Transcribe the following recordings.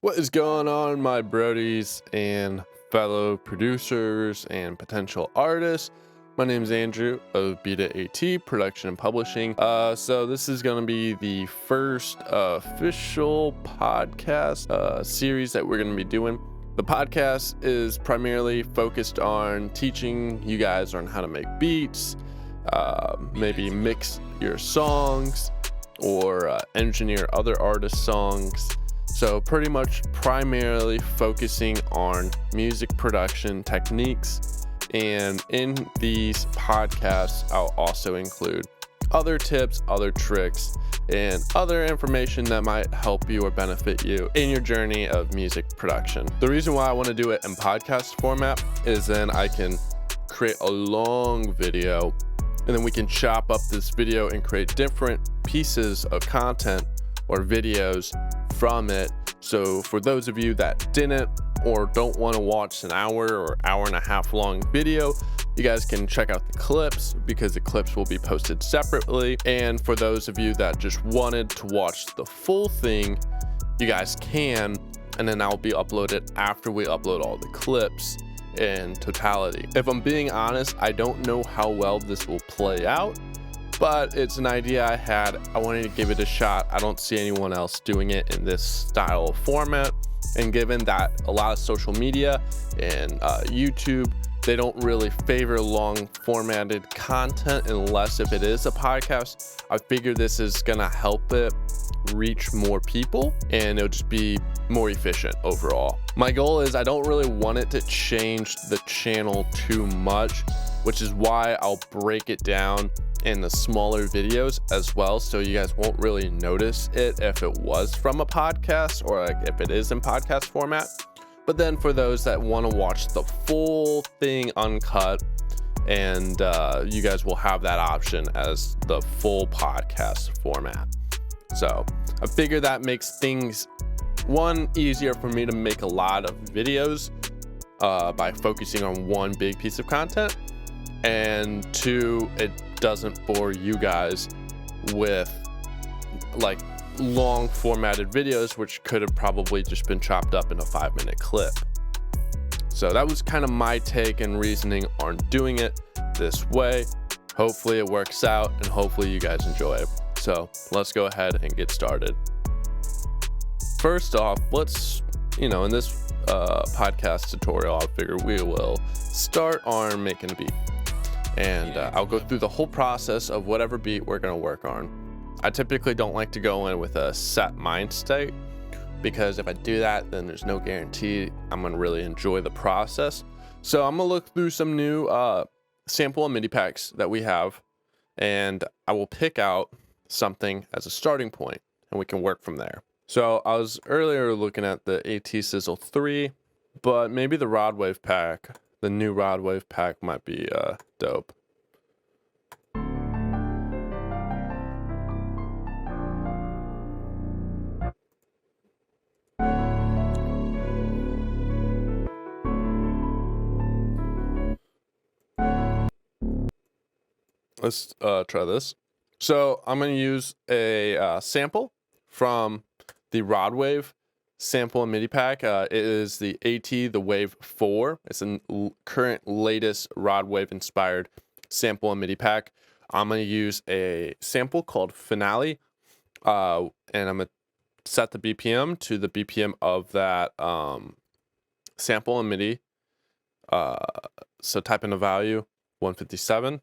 What is going on, my brodies and fellow producers and potential artists? My name is Andrew of Beta AT Production and Publishing. So this is going to be the first official podcast series that we're going to be doing. The podcast is primarily focused on teaching you guys on how to make beats, maybe mix your songs, or engineer other artists' songs. So pretty much primarily focusing on music production techniques, and in these podcasts I'll also include other tips, other tricks, and other information that might help you or benefit you in your journey of music production. The reason why I want to do it in podcast format is then I can create a long video, and then we can chop up this video and create different pieces of content or videos from it. So for those of you that didn't or don't want to watch an hour or hour and a half long video, you guys can check out the clips because the clips will be posted separately. And for those of you that just wanted to watch the full thing, you guys can, and then I'll be uploaded after we upload all the clips in totality. If I'm being honest, I don't know how well this will play out, but it's an idea I had. I wanted to give it a shot. I don't see anyone else doing it in this style of format. And given that a lot of social media and YouTube, they don't really favor long formatted content unless if it is a podcast, I figure this is gonna help it reach more people and it'll just be more efficient overall. My goal is I don't really want it to change the channel too much, which is why I'll break it down in the smaller videos as well, so you guys won't really notice it if it was from a podcast or like if it is in podcast format. But then for those that want to watch the full thing uncut, and you guys will have that option as the full podcast format. So I figure that makes things, one, easier for me to make a lot of videos by focusing on one big piece of content, and two, it doesn't bore you guys with like long formatted videos, which could have probably just been chopped up in a 5-minute clip. So that was kind of my take and reasoning on doing it this way. Hopefully it works out and hopefully you guys enjoy it. So let's go ahead and get started. First off, let's, in this podcast tutorial, I figure we will start on making a beat. And I'll go through the whole process of whatever beat we're going to work on. I typically don't like to go in with a set mind state, because if I do that, then there's no guarantee I'm going to really enjoy the process. So I'm going to look through some new sample and MIDI packs that we have, and I will pick out something as a starting point, and we can work from there. So I was earlier looking at the AT Sizzle 3, but maybe the Rod Wave pack, the new Rod Wave pack might be dope. Let's try this. So I'm going to use a sample from the Rod Wave sample and MIDI pack. It is the AT, the Wave 4. It's a current latest Rod Wave inspired sample and MIDI pack. I'm going to use a sample called Finale, and I'm going to set the BPM to the BPM of that sample and MIDI. So type in a value, 157.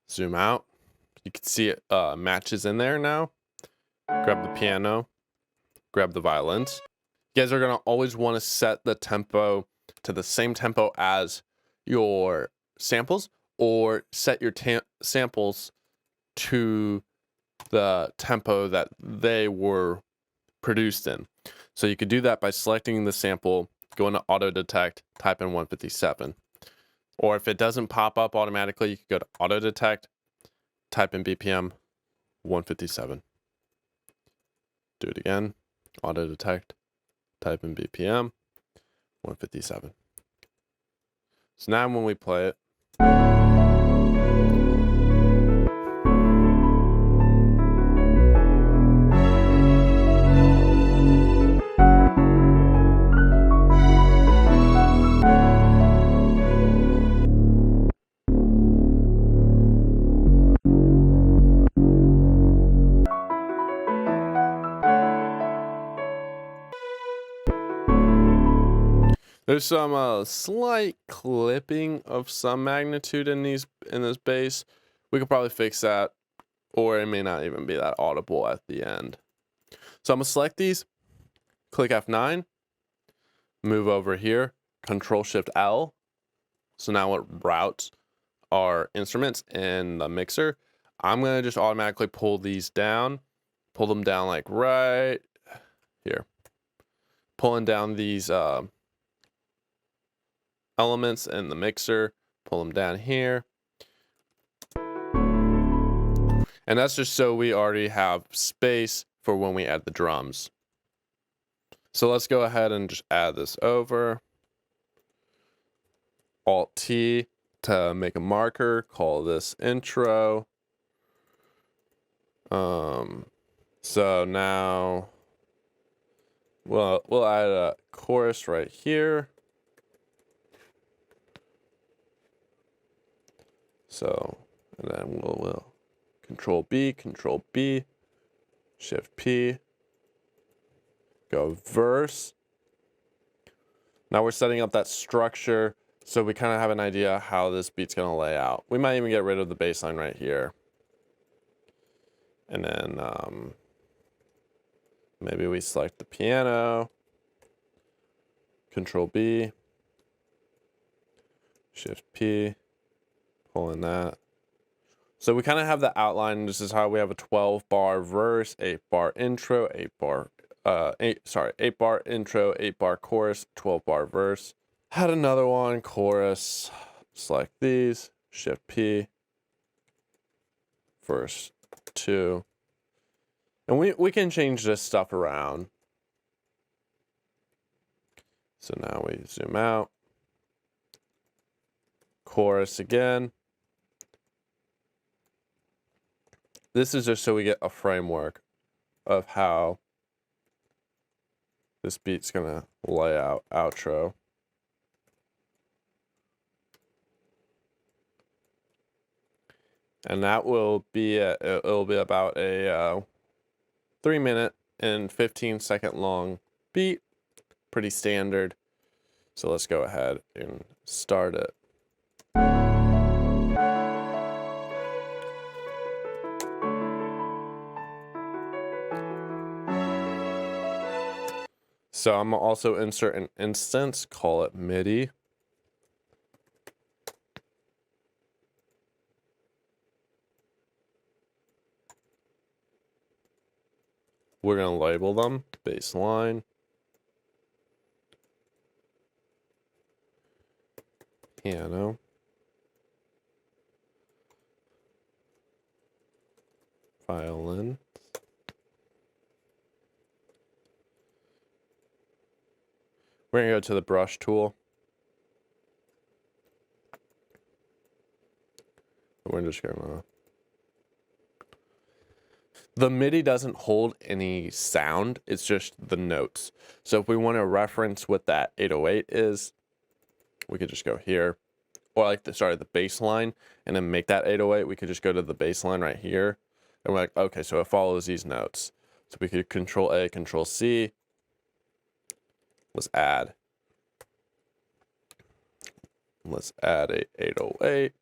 Zoom out. You can see it matches in there now. Grab the piano, grab the violins. You guys are going to always want to set the tempo to the same tempo as your samples, or set your samples to the tempo that they were produced in. So you could do that by selecting the sample, go into auto detect, type in 157. Or if it doesn't pop up automatically, you can go to auto detect, type in BPM 157. Do it again, auto detect, type in BPM 157. So now when we play it, There's some slight clipping of some magnitude in this bass. We could probably fix that, or it may not even be that audible at the end. So I'm gonna select these, click F9, move over here, Control Shift L. So now it routes our instruments in the mixer. I'm gonna just automatically pull these down, pull them down like right here. Pulling down these elements in the mixer, pull them down here. And that's just so we already have space for when we add the drums. So let's go ahead and just add this over. Alt-T to make a marker, call this intro. So now we'll add a chorus right here. So, and then we'll Control B, Shift P, go verse. Now we're setting up that structure so we kind of have an idea how this beat's gonna lay out. We might even get rid of the bass line right here. And then maybe we select the piano, Control B, Shift P, pull in that. So we kind of have the outline. This is how we have a 12-bar verse, 8-bar intro, 8-bar intro, 8-bar chorus, 12-bar verse. Had another one, chorus. Select these, Shift P, verse 2. And we can change this stuff around. So now we zoom out. Chorus again. This is just so we get a framework of how this beat's gonna lay out outro. And that will be it'll be about a 3-minute and 15-second long beat, pretty standard. So let's go ahead and start it. So I'm gonna also insert an instance, call it MIDI. We're gonna label them bass line, piano, violin, we're gonna go to the brush tool. We're just gonna. The MIDI doesn't hold any sound, it's just the notes. So if we want to reference what that 808 is, we could just go here. Or like the bass line, and then make that 808. We could just go to the bass line right here. And we're like, okay, so it follows these notes. So we could Control A, Control C. Let's add a 808.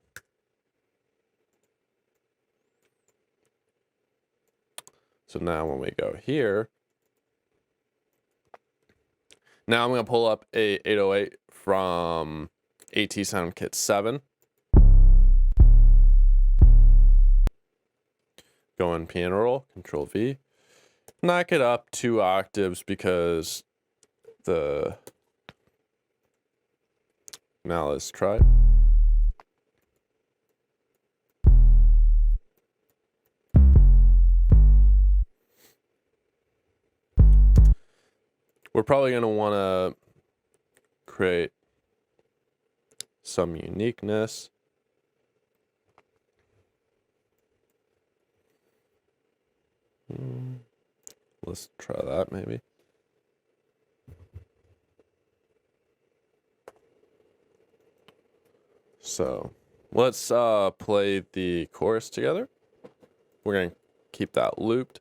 So now when we go here, now I'm going to pull up a 808 from AT Sound Kit 7. Go in piano roll, Control V. Knock it up 2 octaves because now let's try. We're probably going to want to create some uniqueness. Let's try that maybe. So let's play the chorus together. We're going to keep that looped.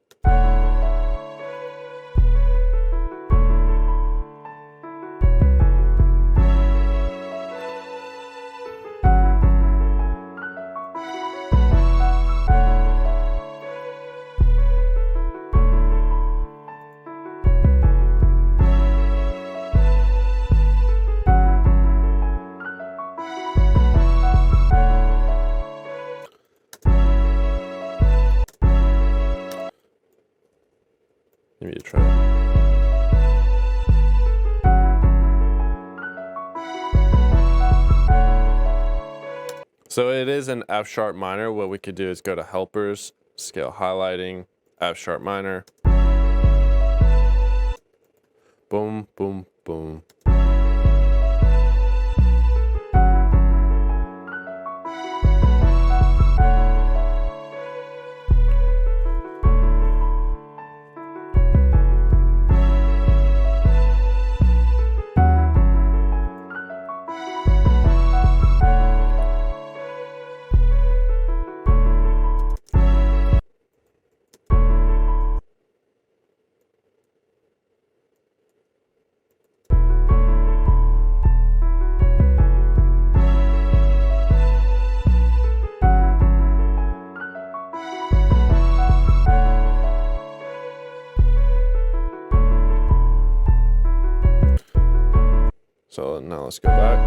So it is an F sharp minor. What we could do is go to helpers, scale highlighting, F sharp minor. Boom, boom, boom. So now let's go back.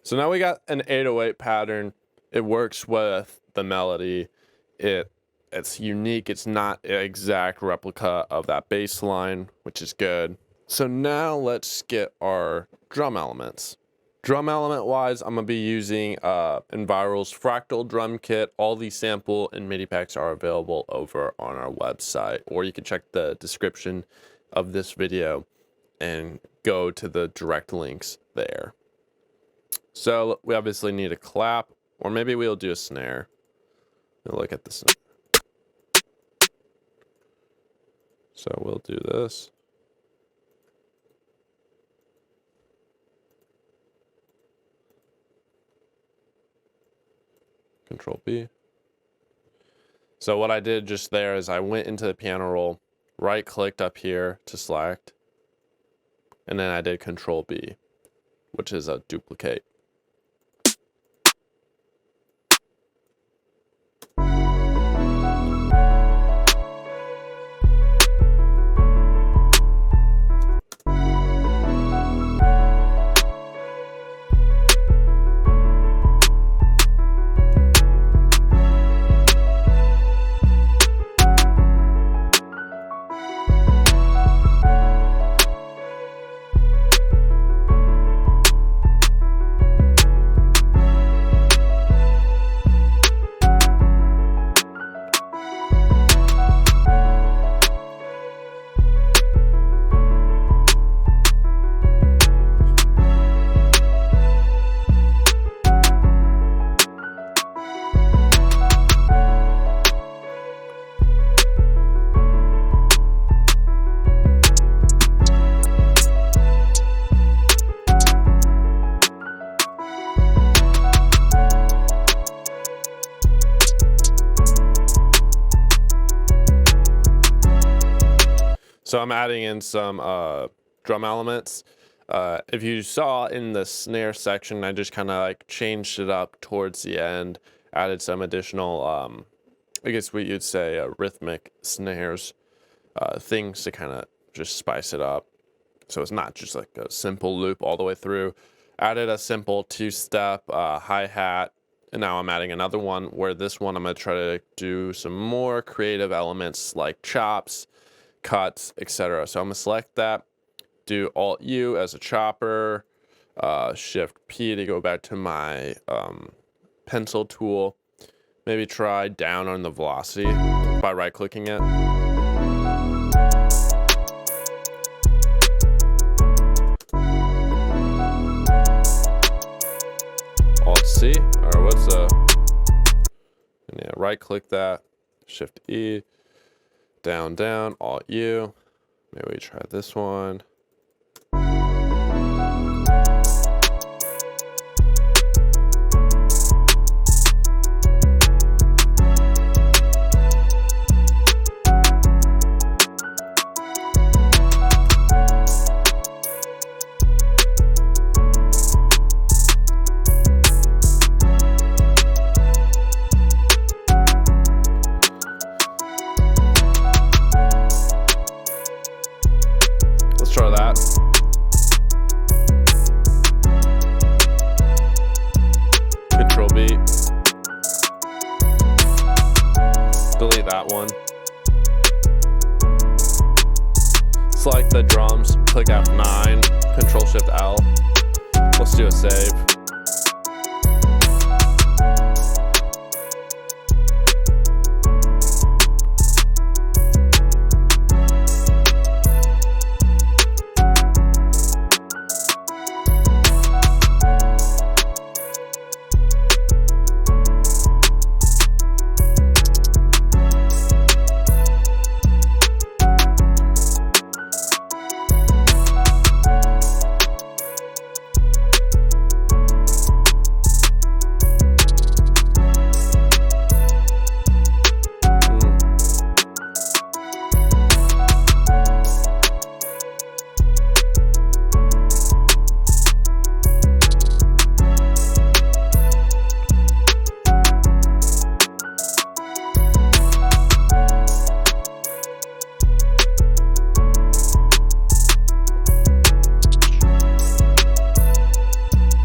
So now we got an 808 pattern. It works with the melody. It's unique. It's not an exact replica of that bass line, which is good. So now let's get our drum elements. Drum element wise, I'm gonna be using Enviral's Fractal Drum Kit. All these sample and MIDI packs are available over on our website, or you can check the description of this video and go to the direct links there. So we obviously need a clap, or maybe we'll do a snare. We'll look at the snare. So we'll do this. Control B. So what I did just there is I went into the piano roll, right clicked up here to select, and then I did Control B, which is a duplicate. So I'm adding in some drum elements. If you saw in the snare section, I just kind of like changed it up towards the end, added some additional, I guess what you'd say, rhythmic snares, things to kind of just spice it up. So it's not just like a simple loop all the way through. Added a simple two-step hi-hat, and now I'm adding another one where this one I'm going to try to do some more creative elements like chops, cuts, etc. So I'm gonna select that, do Alt U as a chopper, Shift P to go back to my pencil tool. Maybe try down on the velocity by right clicking it. Alt C, or what's and yeah, right click that, Shift E. Down, down, Alt U. Maybe we try this one. that one. Select the drums, click F9, Control Shift L. Let's do a save.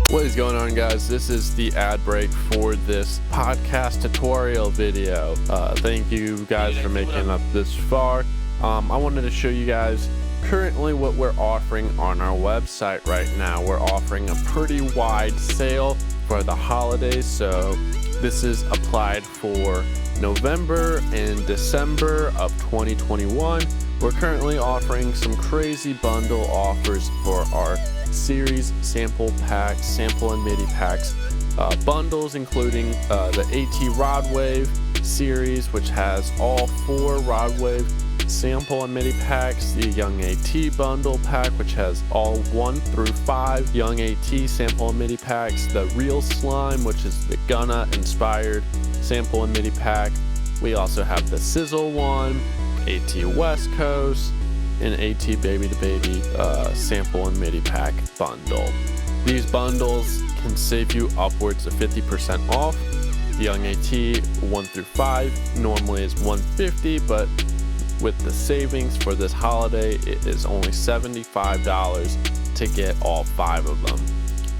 What is going on, guys? This is the ad break for this podcast tutorial video. Thank you guys for making it up this far. I wanted to show you guys currently what we're offering on our website right now. We're offering a pretty wide sale for the holidays, so this is applied for November and December of 2021. We're currently offering some crazy bundle offers for our series sample packs, sample and MIDI packs, bundles including the AT Rod Wave series, which has all 4 Rod Wave sample and MIDI packs, the Young AT bundle pack, which has all 1 through 5 Young AT sample and MIDI packs, the Real Slime, which is the Gunna inspired sample and MIDI pack. We also have the Sizzle one, AT West Coast, and AT Baby to Baby sample and MIDI pack bundle. These bundles can save you upwards of 50% off. The Young AT 1 through 5 normally is $150, but with the savings for this holiday, it is only $75 to get all 5 of them.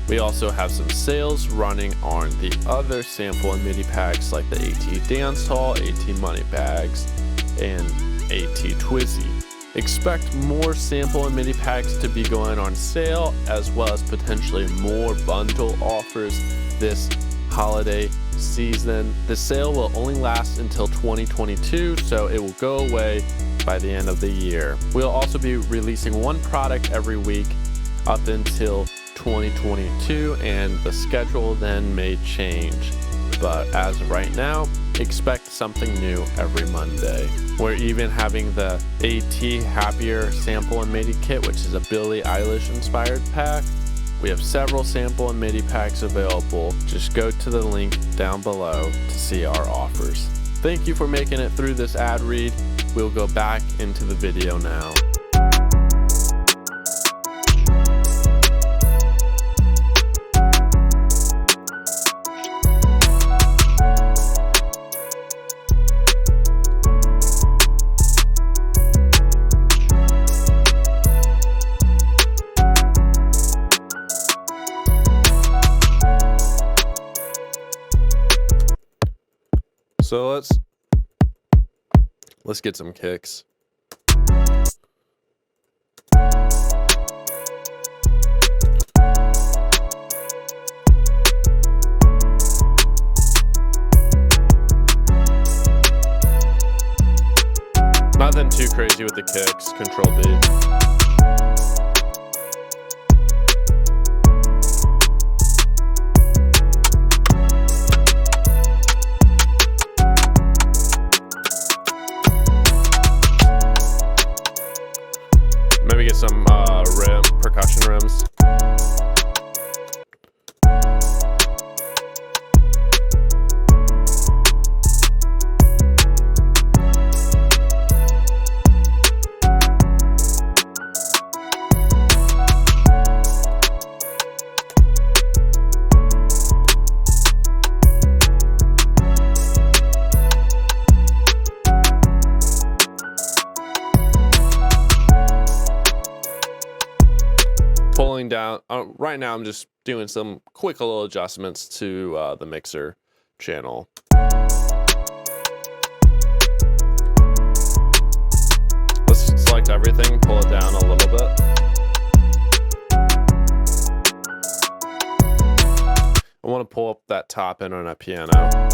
We also have some sales running on the other sample and MIDI packs like the AT Dance Hall, AT Money Bags, and AT Twizzy. Expect more sample and MIDI packs to be going on sale, as well as potentially more bundle offers this holiday season. The sale will only last until 2022, so it will go away by the end of the year. We'll also be releasing 1 product every week up until 2022, and the schedule then may change. But as of right now, expect something new every Monday. We're even having the AT Happier sample and MIDI kit, which is a Billie Eilish inspired pack. We have several sample and MIDI packs available. Just go to the link down below to see our offers. Thank you for making it through this ad read. We'll go back into the video now. So let's get some kicks. Nothing too crazy with the kicks. Control B. Maybe get some percussion rims. Pulling down right now, I'm just doing some quick little adjustments to the mixer channel. everything, pull it down a little bit. I want to pull up that top end on a piano.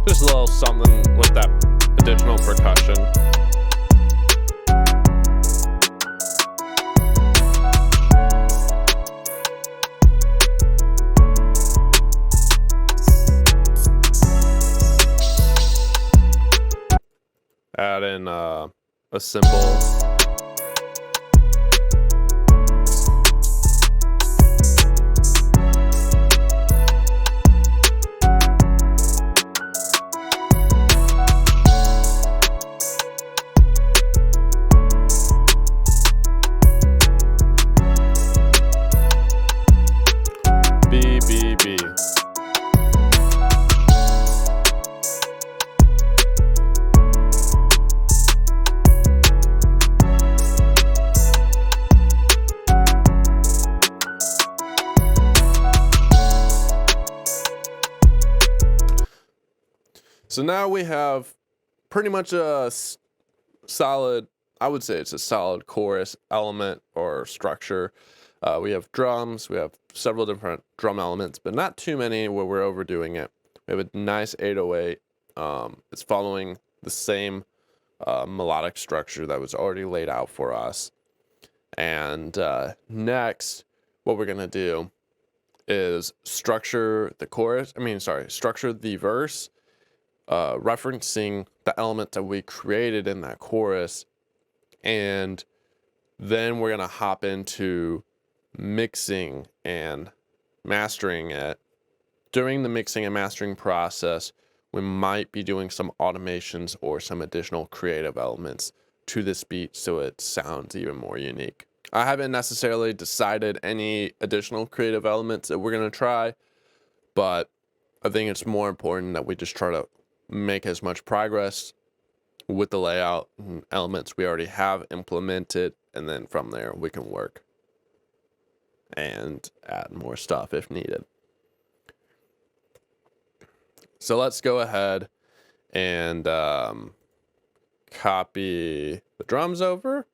Just a little something with that additional percussion. Add in a cymbal. B. So now we have pretty much a solid, I would say it's a solid chorus element or structure. We have drums, we have several different drum elements, but not too many where we're overdoing it. We have a nice 808. It's following the same melodic structure that was already laid out for us. And next, what we're going to do is structure the verse, referencing the element that we created in that chorus. And then we're going to hop into mixing and mastering it. During the mixing and mastering process, we might be doing some automations or some additional creative elements to this beat so it sounds even more unique. I haven't necessarily decided any additional creative elements that we're going to try, but I think it's more important that we just try to make as much progress with the layout and elements we already have implemented, and then from there we can work and add more stuff if needed. So let's go ahead and copy the drums over,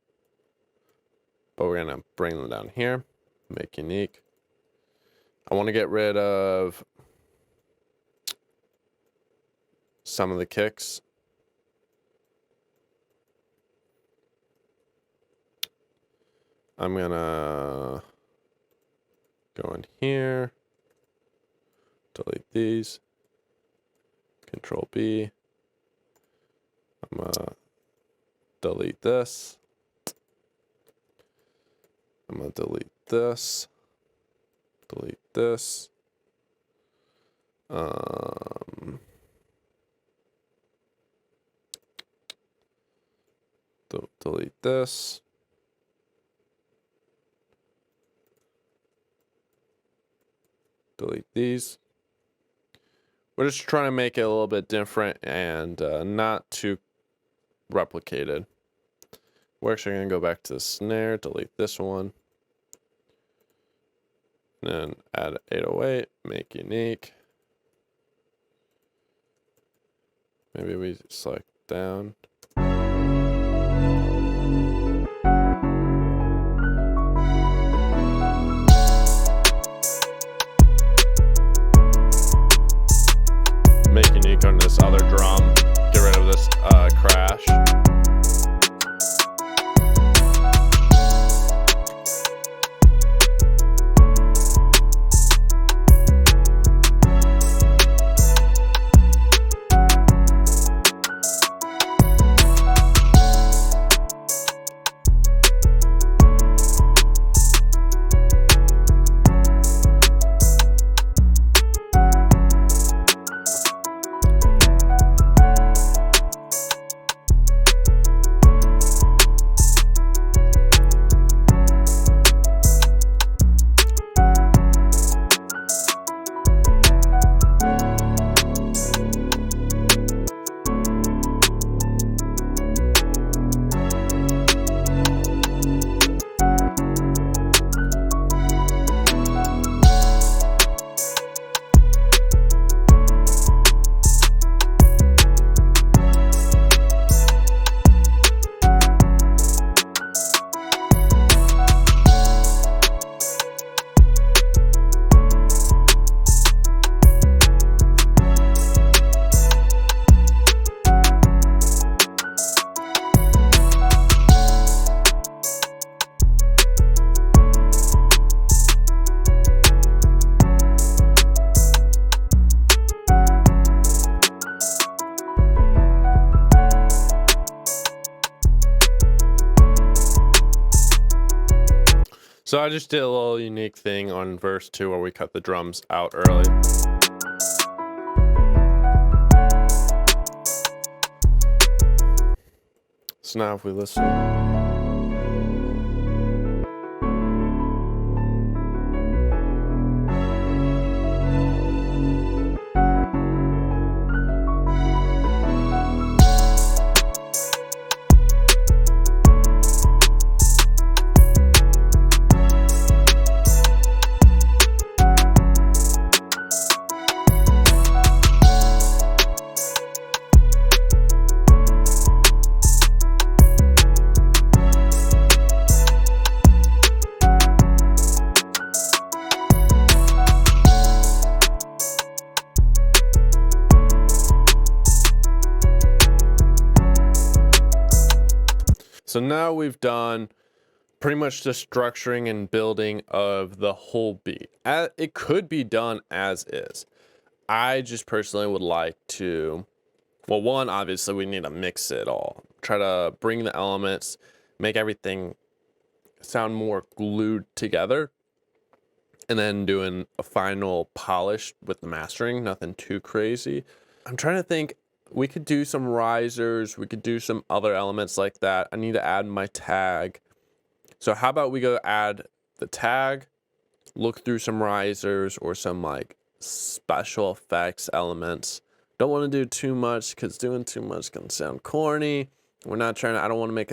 but we're going to bring them down here, make unique. I want to get rid of some of the kicks. I'm going to go in here, delete these, Control B. I'm going to delete this. I'm going to delete this. Delete this. Delete this. Delete these. We're just trying to make it a little bit different and not too replicated. We're actually going to go back to the snare, delete this one. And then add 808, make unique. Maybe we select down. Make unique on this other drum. Get rid of this crash. So I just did a little unique thing on verse 2 where we cut the drums out early. So now if we listen. So now we've done pretty much the structuring and building of the whole beat. It could be done as is. I just personally would like to, well, one, obviously we need to mix it all. Try to bring the elements, make everything sound more glued together, and then doing a final polish with the mastering, nothing too crazy. I'm trying to think, we could do some risers, we could do some other elements like that. I need to add my tag. So how about we go add the tag, look through some risers or some like special effects elements. Don't want to do too much because doing too much can sound corny. We're not trying to, I don't want to make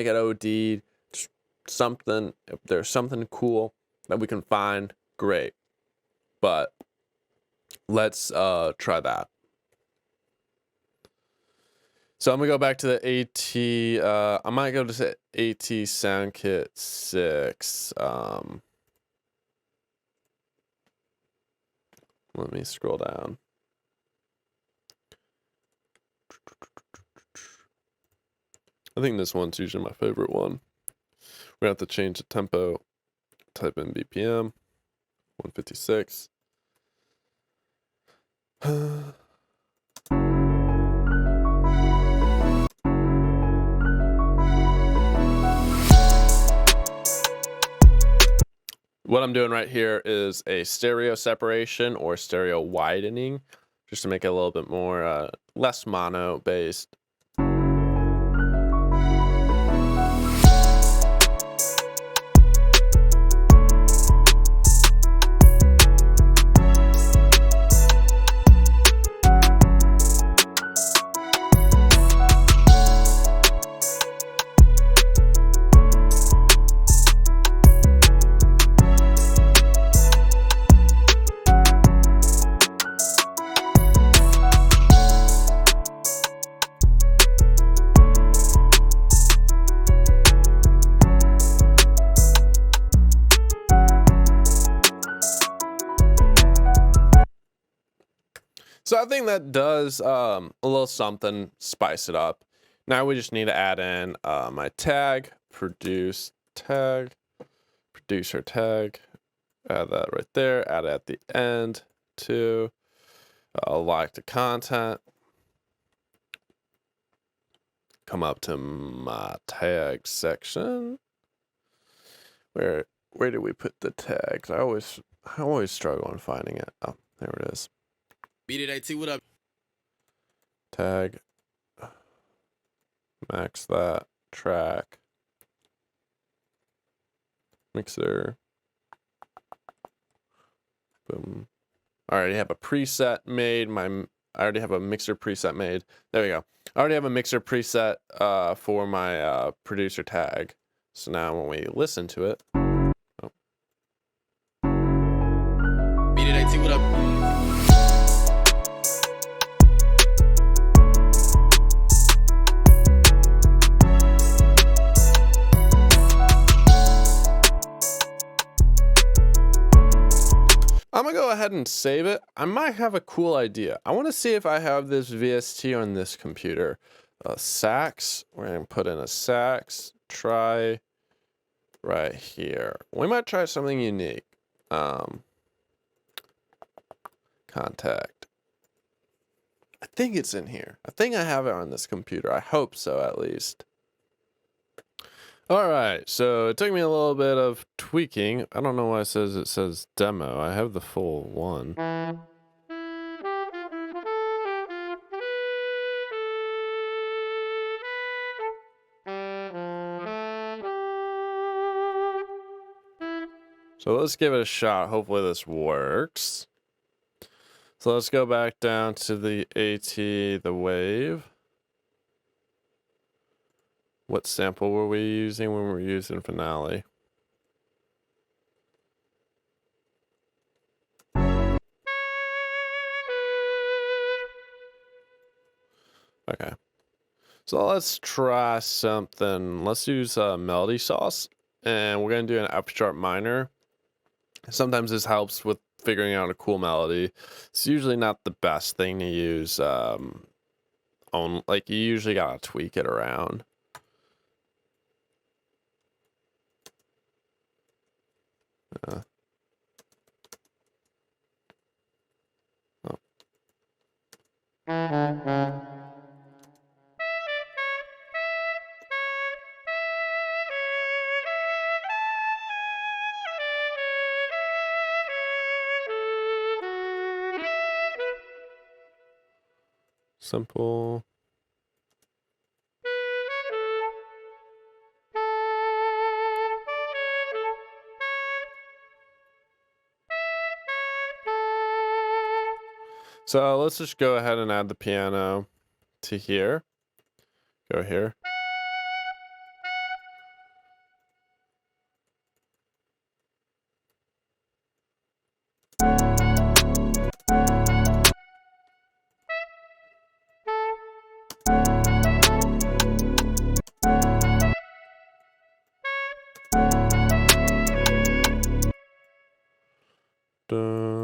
it OD. Just something, if there's something cool that we can find, great. But let's try that. So I'm gonna go back to the AT. I might go to AT SoundKit 6. Let me scroll down. I think this one's usually my favorite one. We're gonna have to change the tempo. Type in BPM 156. What I'm doing right here is a stereo separation or stereo widening, just to make it a little bit more less mono based. So I think that does a little something, spice it up. Now we just need to add in my tag, producer tag, add that right there, add it at the end too. Like the content. Come up to my tag section. Where did we put the tags? I always struggle on finding it. Oh, there it is. Beat it, IT, what up? Tag, max that, track, mixer, boom. I already have a preset made. I already have a mixer preset made. There we go. I already have a mixer preset for my producer tag. So now when we listen to it, Beat it, IT, what up? I'm gonna go ahead and save it. I might have a cool idea. I want to see if I have this VST on this computer. Sax, we're gonna put in a sax, try right here. We might try something unique. Contact. I think it's in here. I think I have it on this computer. I hope so, at least. All right, so it took me a little bit of tweaking. I don't know why it says demo. I have the full one. So let's give it a shot. Hopefully this works. So let's go back down to the AT, the wave. What sample were we using when we were using Finale? Okay. So let's try something. Let's use Melody Sauce. And we're going to do an F sharp minor. Sometimes this helps with figuring out a cool melody. It's usually not the best thing to use. Like you usually gotta tweak it around. Oh. Simple. So let's just go ahead and add the piano to here. Go here. Da, da.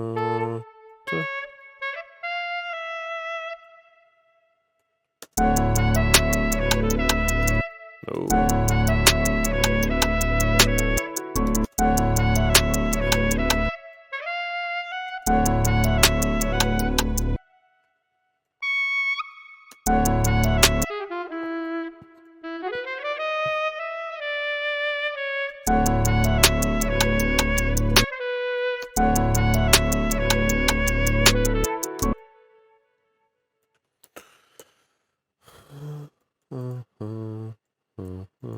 No.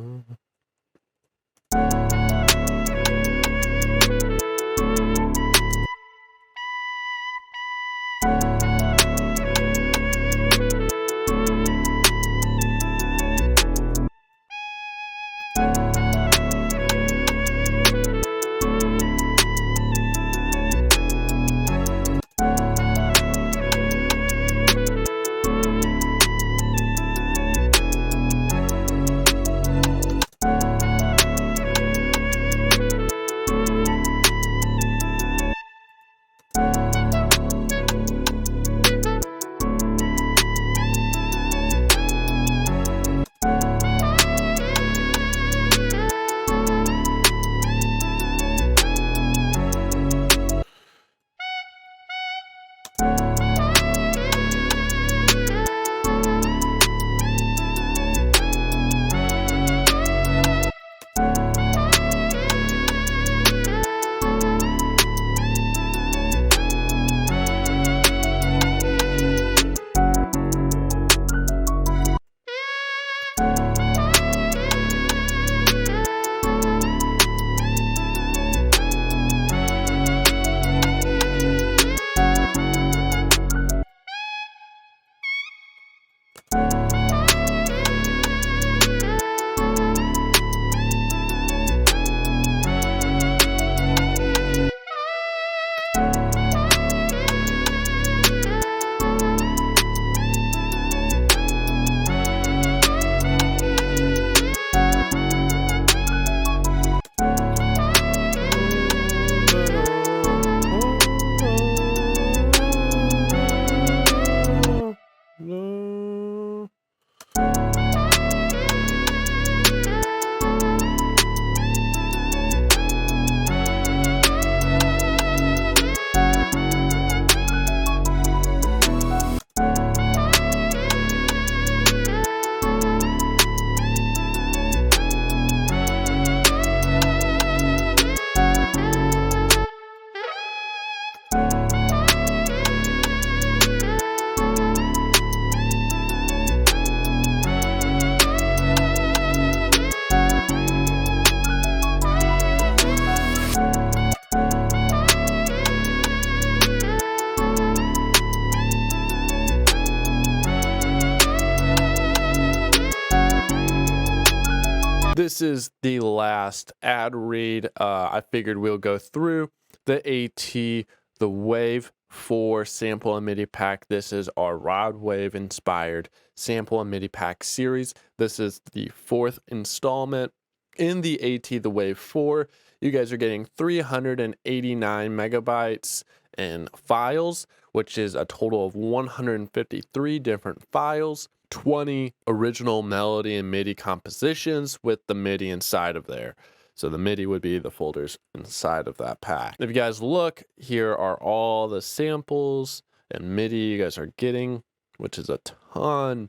this is the last ad read. I figured we'll go through the AT, the Wave 4 sample and MIDI pack. This is our Rod Wave inspired sample and MIDI pack series. This is the 4th installment. In the AT, the Wave 4, you guys are getting 389 megabytes in files, which is a total of 153 different files, 20 original melody and MIDI compositions with the MIDI inside of there. So the MIDI would be the folders inside of that pack. If you guys look, here are all the samples and MIDI you guys are getting, which is a ton.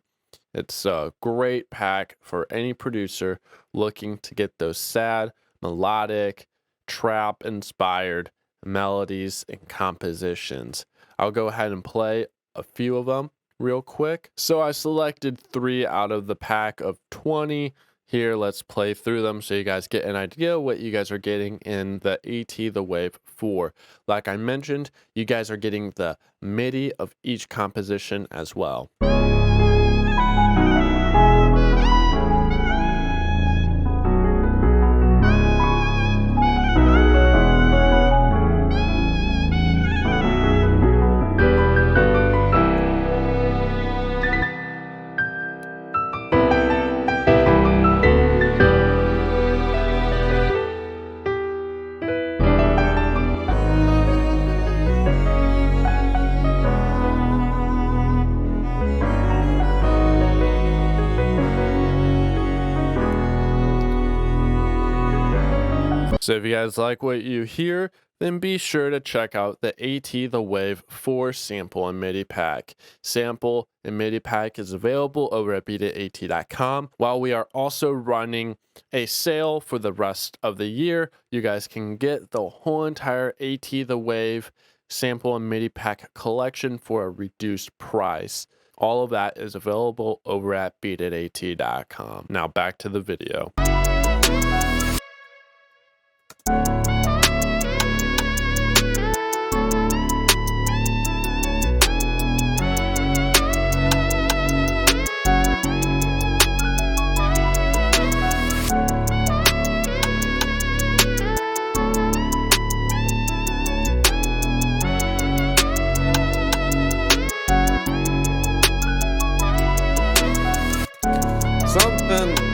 It's a great pack for any producer looking to get those sad, melodic, trap-inspired melodies and compositions. I'll go ahead and play a few of them real quick. So I selected 3 out of the pack of 20. Here, let's play through them so you guys get an idea what you guys are getting in the AT, the Wave 4. Like I mentioned, you guys are getting the MIDI of each composition as well. So if you guys like what you hear, then be sure to check out the AT, the Wave 4 sample and MIDI pack. Sample and MIDI pack is available over at beatit.com. While we are also running a sale for the rest of the year, you guys can get the whole entire AT, the Wave sample and MIDI pack collection for a reduced price. All of that is available over at beatit.com. Now back to the video. Something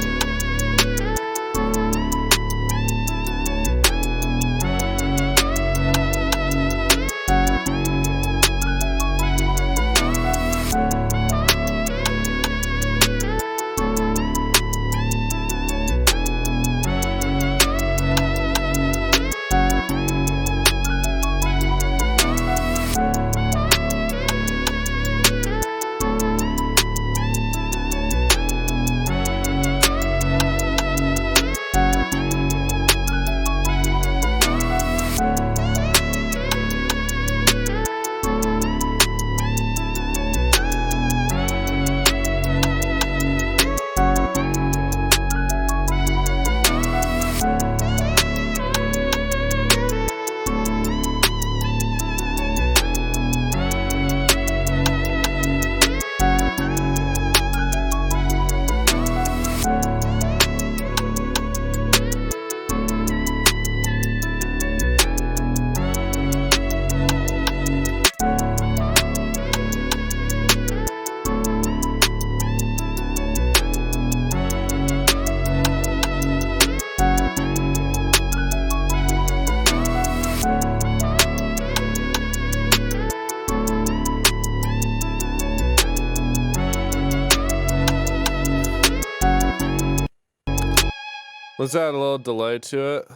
let's add a little delay to it.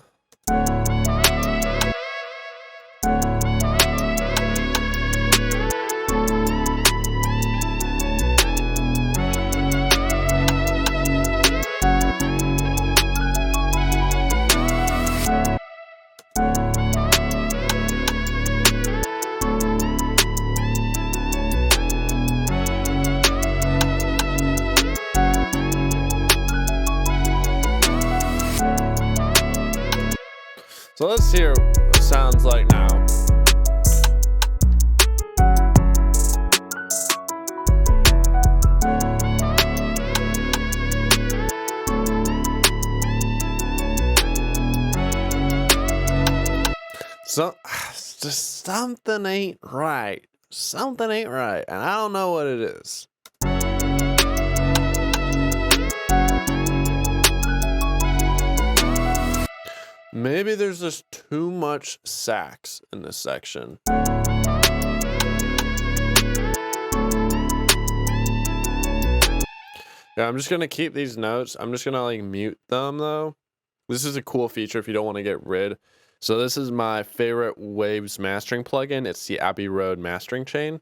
So let's hear what it sounds like now. just something ain't right. Something ain't right, and I don't know what it is. Maybe there's just too much sax in this section. Yeah, I'm just gonna keep these notes. I'm just gonna like mute them though. This is a cool feature if you don't want to get rid. So this is my favorite Waves mastering plugin. It's the Abbey Road mastering chain.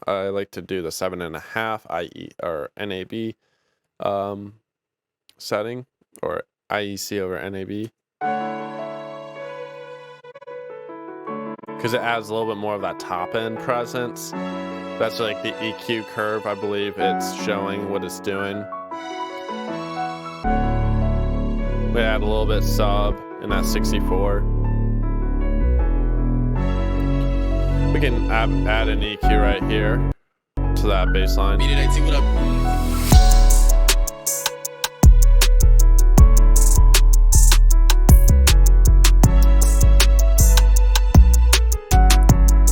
I like to do the 7.5 IE or NAB setting, or IEC over NAB, because it adds a little bit more of that top end presence. That's like the EQ curve. I believe it's showing what it's doing. We add a little bit sub in that 64. We can add an EQ right here to that bass line. Beat it, IT, what up?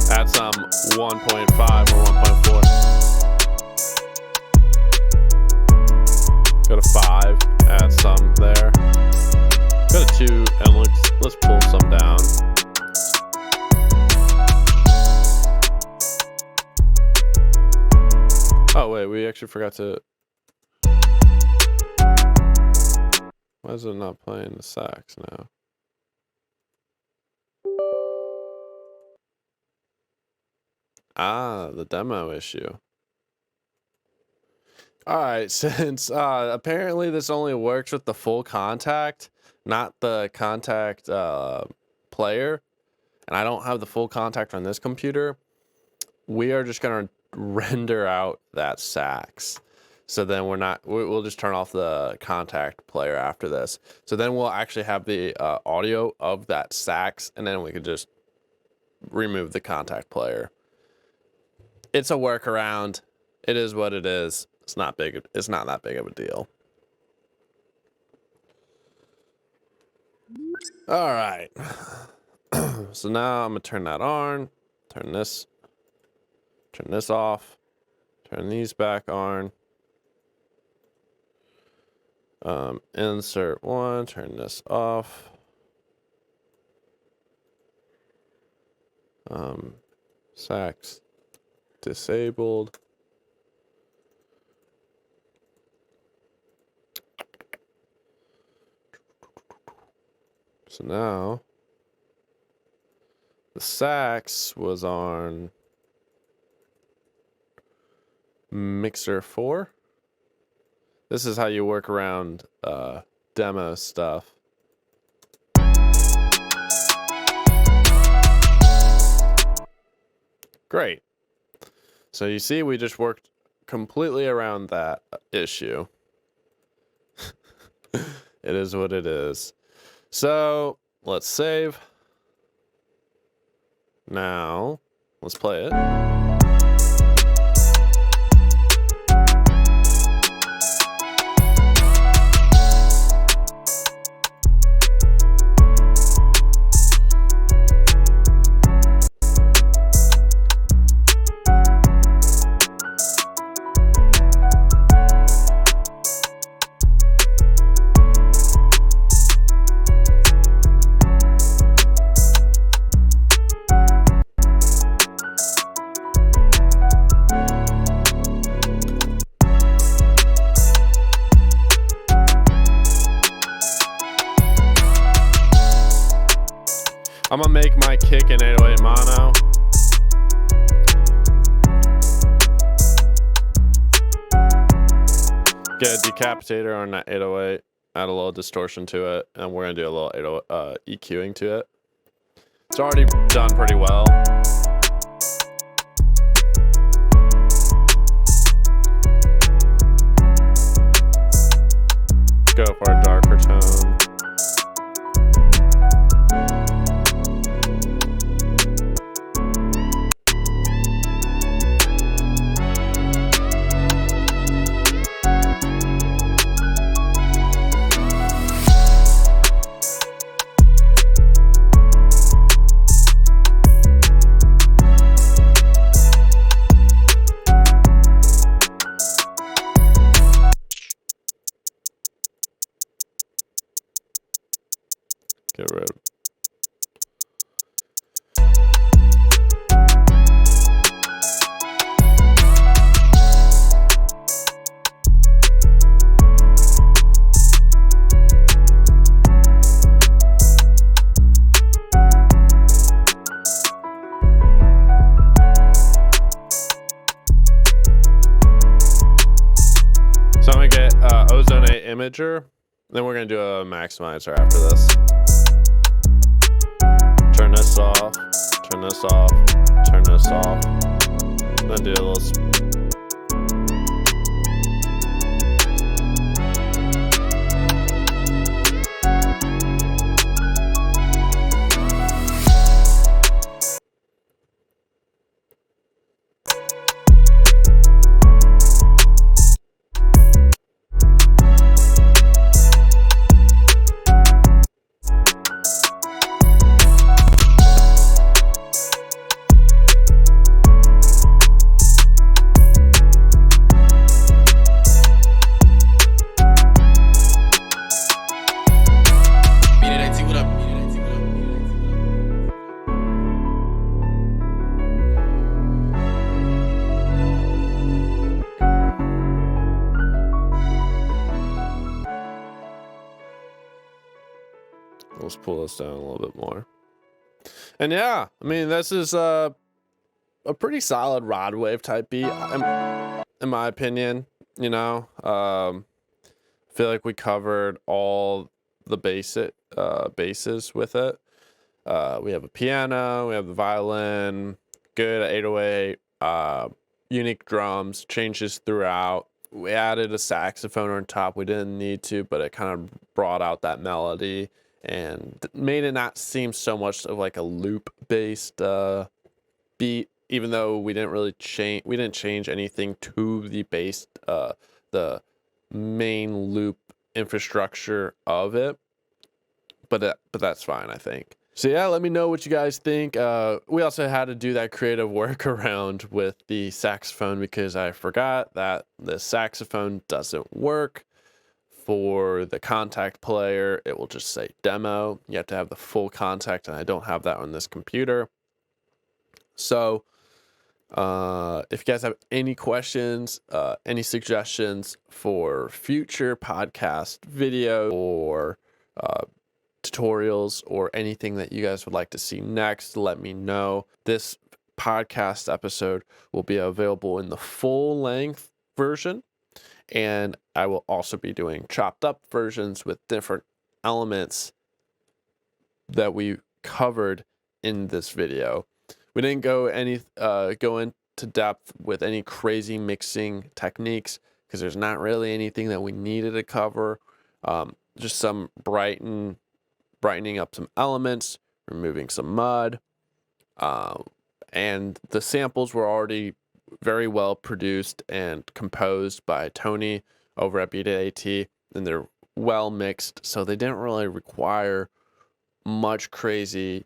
Add some 1.5 or 1.4. Go to 5, add some there. Go to 2, and let's pull some down. Oh wait, we actually forgot to. Why is it not playing the sax now? Ah, the demo issue. Alright, since apparently this only works with the full contact, not the contact player, and I don't have the full contact on this computer, we are just going to render out that sax. So then we'll just turn off the contact player after this. So then we'll actually have the audio of that sax, and then we could just remove the contact player. It's a workaround. It is what it is. It's not big. It's not that big of a deal. All right. So now I'm gonna turn that on. Turn this off. Turn these back on. Insert one. Turn this off. Sax disabled. So now the sax was on mixer 4. This is how you work around demo stuff. Great. So you see, we just worked completely around that issue. It is what it is. So let's save. Now let's play it. I'm gonna make my kick in 808 mono. Get a decapitator on that 808, add a little distortion to it, and we're gonna do a little EQing to it. It's already done pretty well. Go for a darker tone. Get rid. So I'm gonna get Ozone A imager, then we're gonna do a maximizer after this. Turn this off, turn this off, turn this off, then do a little Let's pull this down a little bit more. And yeah, I mean, this is a pretty solid rod wave type beat, in my opinion. You know, I feel like we covered all the bases with it. We have a piano, we have the violin, good 808, unique drums, changes throughout. We added a saxophone on top. We didn't need to, but it kind of brought out that melody and made it not seem so much of like a loop based beat, even though we didn't change anything to the bass, the main loop infrastructure of it, but that's fine, I think. So yeah, let me know what you guys think. We also had to do that creative workaround with the saxophone because I forgot that the saxophone doesn't work for the contact player. It will just say demo. You have to have the full contact, and I don't have that on this computer. So if you guys have any questions, any suggestions for future podcast video or tutorials or anything that you guys would like to see next, let me know. This podcast episode will be available in the full length version, and I will also be doing chopped up versions with different elements that we covered in this video. We didn't go into depth with any crazy mixing techniques because there's not really anything that we needed to cover. Just some brightening up some elements, removing some mud, and the samples were already very well produced and composed by Tony over at Beat It AT, and they're well mixed, so they didn't really require much crazy.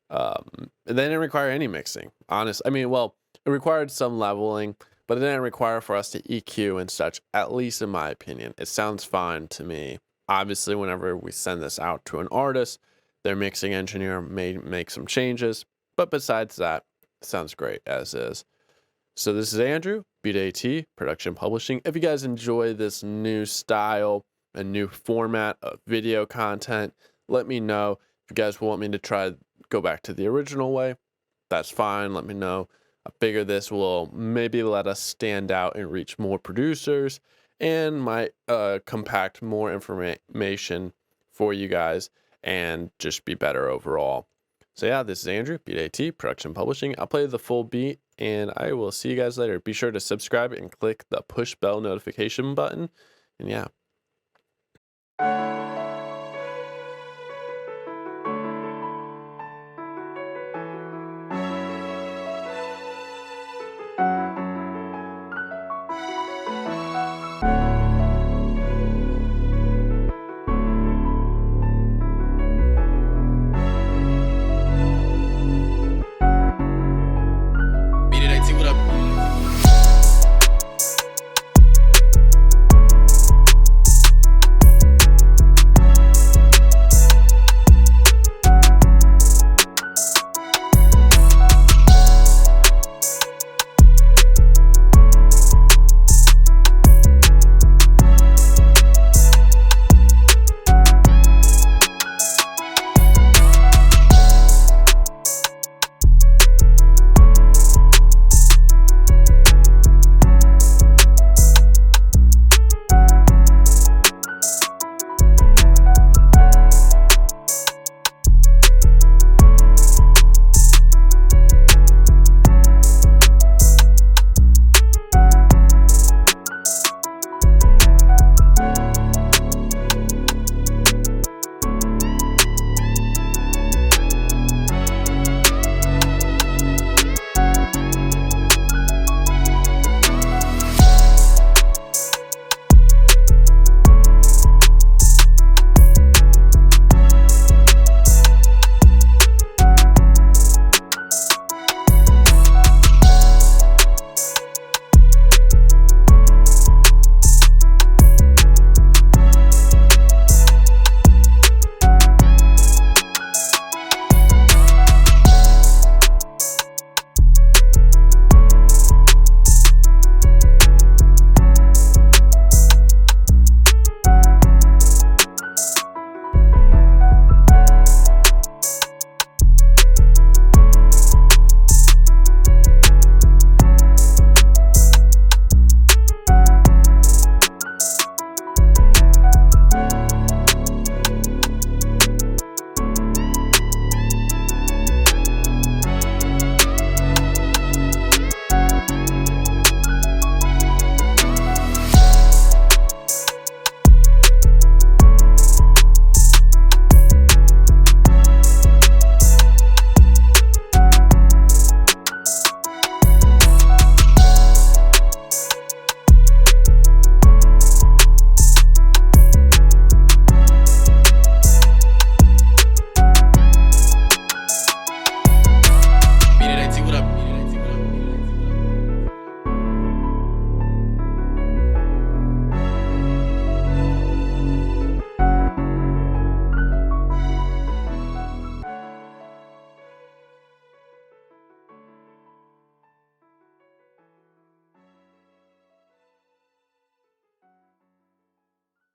They didn't require any mixing, honestly. I mean, well, it required some leveling, but it didn't require for us to EQ and such, at least in my opinion. It sounds fine to me. Obviously, whenever we send this out to an artist, their mixing engineer may make some changes, but besides that, it sounds great as is. So this is Andrew, Beat AT, Production Publishing. If you guys enjoy this new style and new format of video content, let me know. If you guys want me to go back to the original way, that's fine. Let me know. I figure this will maybe let us stand out and reach more producers and might compact more information for you guys and just be better overall. So yeah, this is Andrew, Beat AT, Production Publishing. I'll play the full beat, and I will see you guys later. Be sure to subscribe and click the push bell notification button. And yeah,